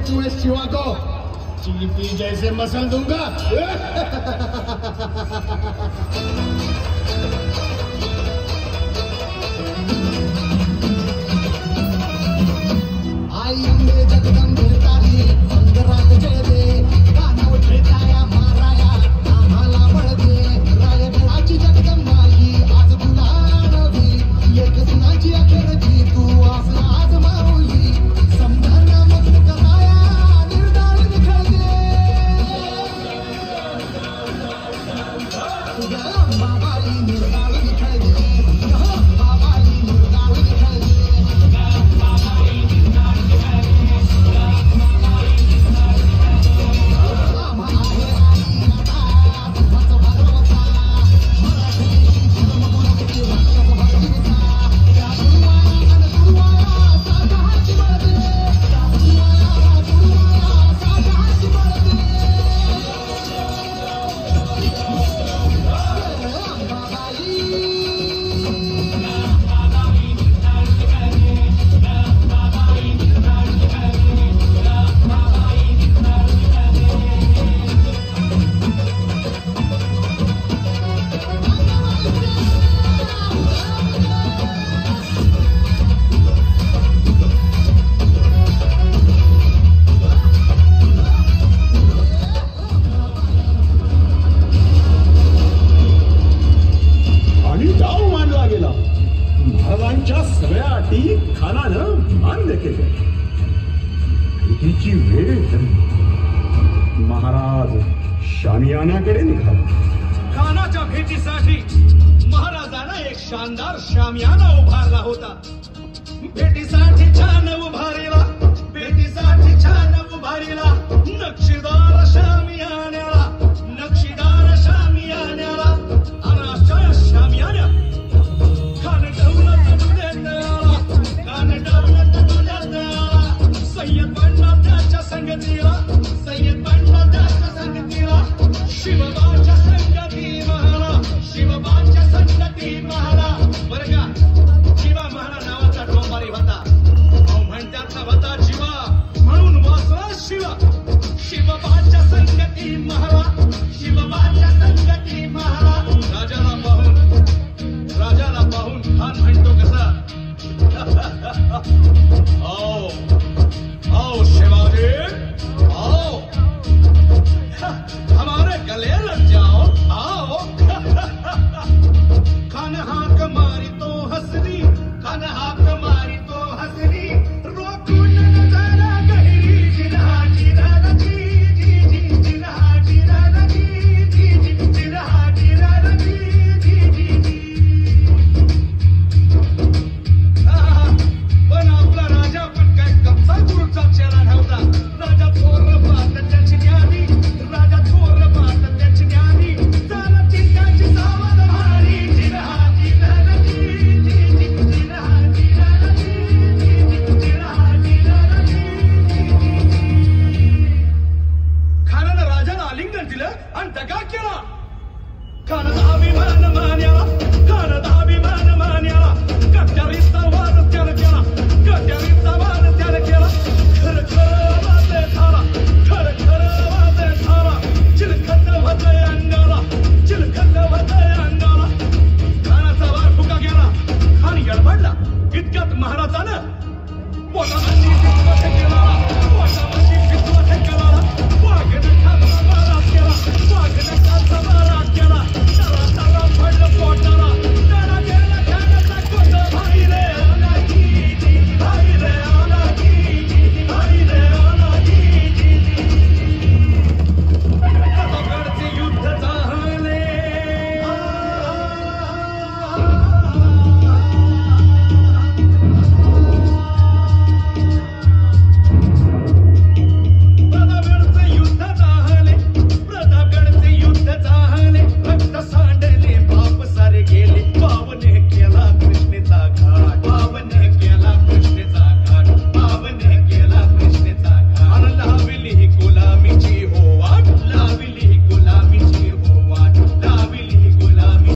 चूहे शिवा को चींटी जैसे मसल दूंगा। आई अंबे जगदंबे तारी अंगराग जय दे गाना उठे जाया माराया आम्हाला बळ दे रायगडाची जगदंबाई आज तुला नवी एक सुनाची अखेरची तू असला आज माऊली समजाना मग कराया निर्धार निखळ दे तुझ्या अंबाबाई निर्धार निखळ दे अंबाबाई निर्धार निखळ दे महाराजांच्या सगळ्या अटी खानानं मान्य केल्या. भेटीची वेळ महाराज शामियानाकडे निघाला. खानाच्या भेटीसाठी महाराजांना एक शानदार शामियाना उभारला होता. भेटीसाठी छान उभारीला, भेटीसाठी छान उभारीला नक्षीदार शामियान्याला, नक्षीदार शामियान्याला अनाशा शामियान्या खान डवलत दुनियात आला, खान डवलत दुनियात आला. सय्यद बनला त्याच्या संगतीला, सय्यद बनला त्याच्या संगतीला. शिवबाच्या संगती महारा, शिवबाच्या संगती महारा. बरं का शिवा महारा नावाचा डोंबारी होता. म्हणत्याचा होता शिवा म्हणून वाचला शिवा. शिवबाच्या संगती महारा, शिवबाच्या संगती महारा. राजाला पाहून खान म्हणतो कसा आओ शिवाजी आओ हमारे गले लग जाओ आओ. खान हाक मारी तो हसरी, खान हाक मारी तो हसरी. रोकून नजारा गहिरी जिरहा जिरहा जी जी जी जिरहा जिरहा जी जी जी जिरहा जिरहा जी जी जी जी. पण आपला राजा पण काय कच्चा गुरुचा चेहरा नव्हता. राजा थोर पाहत त्याची ज्ञानी, राजा थोर पाहत त्याची ज्ञानी. झाला चिंताची सावध भारी जिरहा जिरहा जी जी जी जिरहा जिरहा जी जी जी जिरहा जिरहा जी जी जी. खानानं राजाला आलिंगन दिलं आणि दगा केला. खानाचा अभिमान मान्याला, खानाचा अभिमान मान्याला. कट्यारीचा वाद त्यानं केला, कट्यारीचा वाद त्यानं केला. खरं खरं वादे झाला, खरं खरं वादे झाला. चिलखत होतंय अंगाला, चिलखत होतंय अंगाला. खानाचा वार फुका गेला, खान गडबडला. इतक्यात महाराजानं पोटामध्ये विश्वास केला, पोटामध्ये विश्वास केला. वाघनं खानाला मारास केला, वाघनं